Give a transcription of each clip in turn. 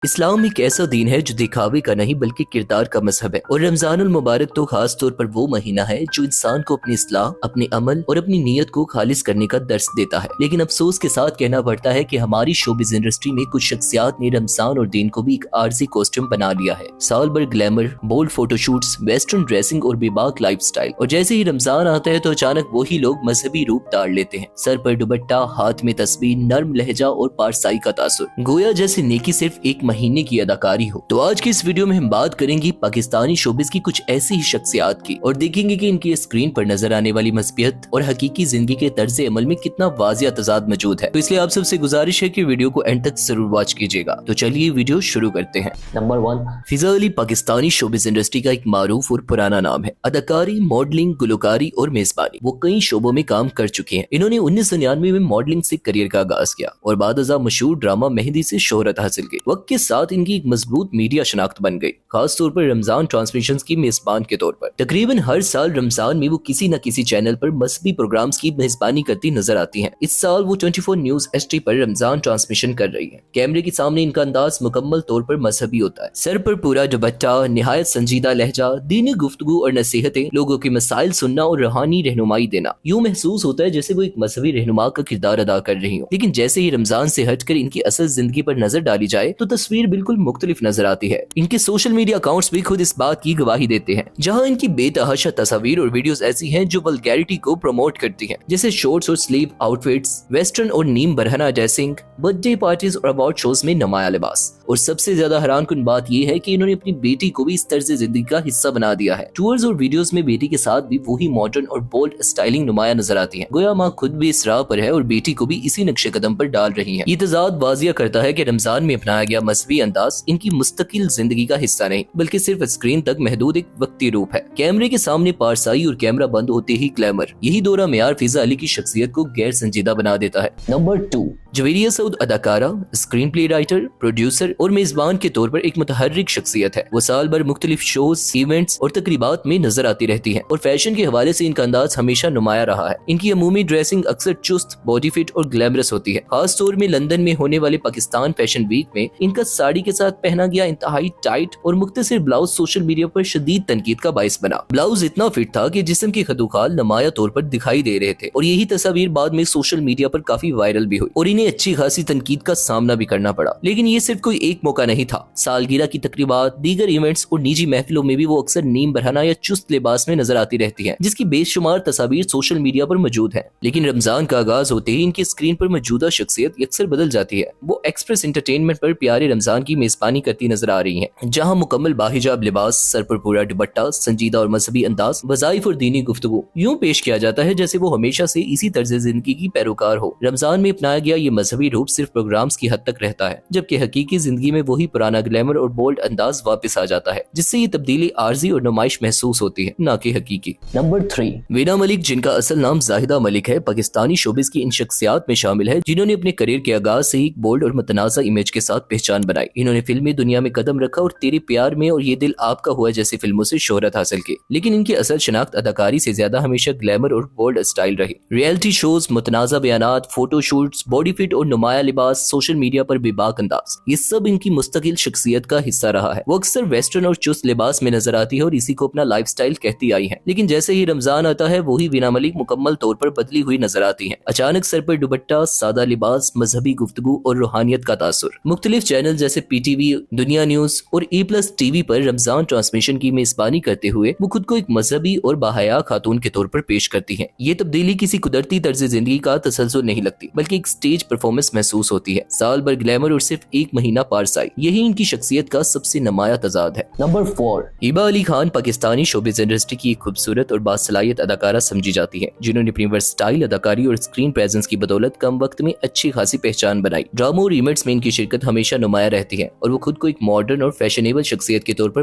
اسلام ایک ایسا دین ہے جو دکھاوے کا نہیں بلکہ کردار کا مذہب ہے، اور رمضان المبارک تو خاص طور پر وہ مہینہ ہے جو انسان کو اپنی اصلاح، اپنے عمل اور اپنی نیت کو خالص کرنے کا درس دیتا ہے۔ لیکن افسوس کے ساتھ کہنا پڑتا ہے کہ ہماری شوبز انڈسٹری میں کچھ شخصیات نے رمضان اور دین کو بھی ایک عارضی کوسٹم بنا لیا ہے۔ سال بھر glamour, bold photo shoots, western dressing اور بے باک لائف سٹائل، اور جیسے ہی رمضان آتا ہے تو اچانک وہی لوگ مذہبی روپ دھار لیتے ہیں۔ سر پر دوپٹہ، ہاتھ میں تسبیح، نرم لہجہ اور پارسائی کا تاثر، گویا جیسے نیکی صرف ایک مہینے کی اداکاری ہو۔ تو آج کی اس ویڈیو میں ہم بات کریں گے پاکستانی شوبز کی کچھ ایسی ہی شخصیات کی، اور دیکھیں گے کہ ان کی اسکرین پر نظر آنے والی مثبت اور حقیقی زندگی کے طرز عمل میں کتنا واضح تضاد موجود ہے۔ تو اس لیے آپ سب سے گزارش ہے کہ ویڈیو کو اینڈ تک ضرور واچ کیجیے گا۔ تو چلیے ویڈیو شروع کرتے ہیں۔ نمبر 1، فضا علی پاکستانی شوبز انڈسٹری کا ایک معروف اور پرانا نام ہے۔ اداکاری، ماڈلنگ، گلوکاری اور میزبانی، وہ کئی شعبوں میں کام کر چکے ہیں۔ انہوں نے 1999 میں ماڈلنگ سے کریئر کا آغاز کیا اور بعد ازاں مشہور ڈرامہ مہندی سے شہرت حاصل کی۔ وقت کے ساتھ ان کی ایک مضبوط میڈیا شناخت بن گئی، خاص طور پر رمضان ٹرانسمیشنز کی میزبان کے طور پر۔ تقریباً ہر سال رمضان میں وہ کسی نہ کسی چینل پر مذہبی پروگرامز کی میزبانی کرتی نظر آتی ہیں۔ اس سال وہ 24 نیوز ایچ ڈی پر رمضان ٹرانسمیشن کر رہی ہیں۔ کیمرے کے سامنے ان کا انداز مکمل طور پر مذہبی ہوتا ہے، سر پر پورا دوپٹہ، نہایت سنجیدہ لہجہ، دینی گفتگو اور نصیحتیں، لوگوں کے مسائل سننا اور روحانی رہنمائی دینا۔ یوں محسوس ہوتا ہے جیسے وہ ایک مذہبی رہنما کا کردار ادا کر رہی ہوں۔ لیکن جیسے ہی رمضان سے ہٹ کر ان کی اصل زندگی پر نظر ڈالی جائے تو تصویر بالکل مختلف نظر آتی ہے۔ ان کے سوشل میڈیا اکاؤنٹس بھی خود اس بات کی گواہی دیتے ہیں، جہاں ان کی بے تحاشا تصاویر اور ویڈیوز ایسی ہیں جو ولگیرٹی کو پروموٹ کرتی ہیں، جیسے شورٹس اور سلیو آؤٹ فٹس، ویسٹرن اور نیم برہنہ ڈریسنگ، برتھ ڈے پارٹیز اور اوارڈ شوز میں نمایاں لباس۔ اور سب سے زیادہ حیران کن بات یہ ہے کہ انہوں نے اپنی بیٹی کو بھی اس طرز زندگی کا حصہ بنا دیا ہے۔ ٹورز اور ویڈیوز میں بیٹی کے ساتھ بھی وہی ماڈرن اور بولڈ اسٹائلنگ نمایاں نظر آتی ہے، گویا ماں خود بھی اس راہ پر ہے اور بیٹی کو بھی اسی نقش قدم پر ڈال رہی ہیں۔ یہ تضاد واضح کرتا ہے کہ رمضان میں اپنایا گیا مذہبی انداز ان کی مستقل زندگی کا حصہ نہیں بلکہ صرف اسکرین تک محدود ایک وقتی روپ ہے۔ کیمرے کے سامنے پارسائی اور کیمرہ بند ہوتے ہی گلیمر، یہی دورہ معیار فضا علی کی شخصیت کو غیر سنجیدہ بنا دیتا ہے۔ نمبر 2، جویریہ سعود اداکارہ، اسکرین پلے رائٹر، پروڈیوسر اور میزبان کے طور پر ایک متحرک شخصیت ہے۔ وہ سال بھر مختلف شوز، ایونٹس اور تقریبات میں نظر آتی رہتی ہیں، اور فیشن کے حوالے سے ان کا انداز ہمیشہ نمایاں رہا ہے۔ ان کی عمومی ڈریسنگ اکثر چست، باڈی فٹ اور گلیمرس ہوتی ہے۔ خاص طور میں لندن میں ہونے والے پاکستان فیشن ویک میں ان کا ساڑی کے ساتھ پہنا گیا انتہائی ٹائٹ اور مختصر بلاؤز سوشل میڈیا پر شدید تنقید کا باعث بنا۔ بلاؤز اتنا فٹ تھا کہ جسم کے خد و خال نمایاں طور پر دکھائی دے رہے تھے، اور یہی تصاویر بعد میں سوشل میڈیا پر کافی وائرل بھی ہوئی اور انہیں اچھی خاصی تنقید کا سامنا بھی کرنا پڑا۔ لیکن یہ صرف کوئی ایک موقع نہیں تھا۔ سالگرہ کی تقریبات، دیگر ایونٹس اور نجی محفلوں میں بھی وہ اکثر نیم برہنہ یا چست لباس میں نظر آتی رہتی ہیں، جس کی بے شمار تصاویر سوشل میڈیا پر موجود ہیں۔ لیکن رمضان کا آغاز ہوتے ہی ان کی اسکرین پر موجودہ شخصیت یکسر بدل جاتی ہے۔ وہ ایکسپریس انٹرٹینمنٹ پر پیارے رمضان کی میزبانی کرتی نظر آ رہی ہیں، جہاں مکمل باحجاب لباس، سر پر پورا دوپٹہ، سنجیدہ اور مذہبی انداز، وظائف اور دینی گفتگو یوں پیش کیا جاتا ہے جیسے وہ ہمیشہ سے اسی طرز زندگی کی پیروکار ہو۔ رمضان میں اپنایا گیا یہ مذہبی روپ صرف پروگرامز کی حد تک رہتا ہے، جبکہ حقیقی زندگی میں وہی پرانا گلیمر اور بولڈ انداز واپس آ جاتا ہے، جس سے یہ تبدیلی عارضی اور نمائش محسوس ہوتی ہے، نہ کہ حقیقی۔ نمبر 3، وینا ملک، جن کا اصل نام زاہدہ ملک ہے، پاکستانی شوبز کی ان شخصیات میں شامل ہے جنہوں نے اپنے کریئر کے آغاز سے ہی ایک بولڈ اور متنازع امیج کے ساتھ پہچان بنائی۔ انہوں نے فلمی دنیا میں قدم رکھا اور تیرے پیار میں اور یہ دل آپ کا ہوا جیسی فلموں سے شہرت حاصل کی، لیکن ان کی اصل شناخت اداکاری سے زیادہ ہمیشہ گلیمر اور بولڈ اسٹائل رہی۔ ریئلٹی شوز، متنازع بیانات، فوٹو شوٹس، باڈی فٹ اور نمایاں لباس، سوشل میڈیا پر بے باک انداز، یہ سب ان کی مستقل شخصیت کا حصہ رہا ہے۔ وہ اکثر ویسٹرن اور چست لباس میں نظر آتی ہے اور اسی کو اپنا لائف سٹائل کہتی آئی ہیں، لیکن جیسے ہی رمضان آتا ہے وہی وینا ملک مکمل طور پر بدلی ہوئی نظر آتی ہیں۔ اچانک سر پر دوپٹہ، سادہ لباس، مذہبی گفتگو اور روحانیت کا تاثر۔ مختلف چینل جیسے پی ٹی وی، دنیا نیوز اور ای+ ٹی وی پر رمضان ٹرانسمیشن کی میزبانی کرتے ہوئے وہ خود کو ایک مذہبی اور باحیا خاتون کے طور پر پیش کرتی ہیں۔ یہ تبدیلی کسی قدرتی طرز زندگی کا تسلسل نہیں لگتی بلکہ ایک سٹیج پرفارمنس محسوس ہوتی ہے۔ سال بھر گلیمر اور صرف ایک مہینہ پارسائی، یہی ان کی شخصیت کا سب سے نمایاں تضاد ہے۔ نمبر 4، ہبہ علی خان پاکستانی شوبز انڈسٹری کی ایک خوبصورت اور باصلاحیت اداکارہ سمجھی جاتی ہے، جنہوں نے اپنی ورسٹائل اداکاری اور اسکرین پریزنس کی بدولت کم وقت میں اچھی خاصی پہچان بنائی۔ ڈراموں اور ایونٹس میں ان کی شرکت ہمیشہ نمایاں رہتی ہے اور وہ خود کو ایک ماڈرن اور فیشنیبل شخصیت کے طور پر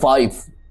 5,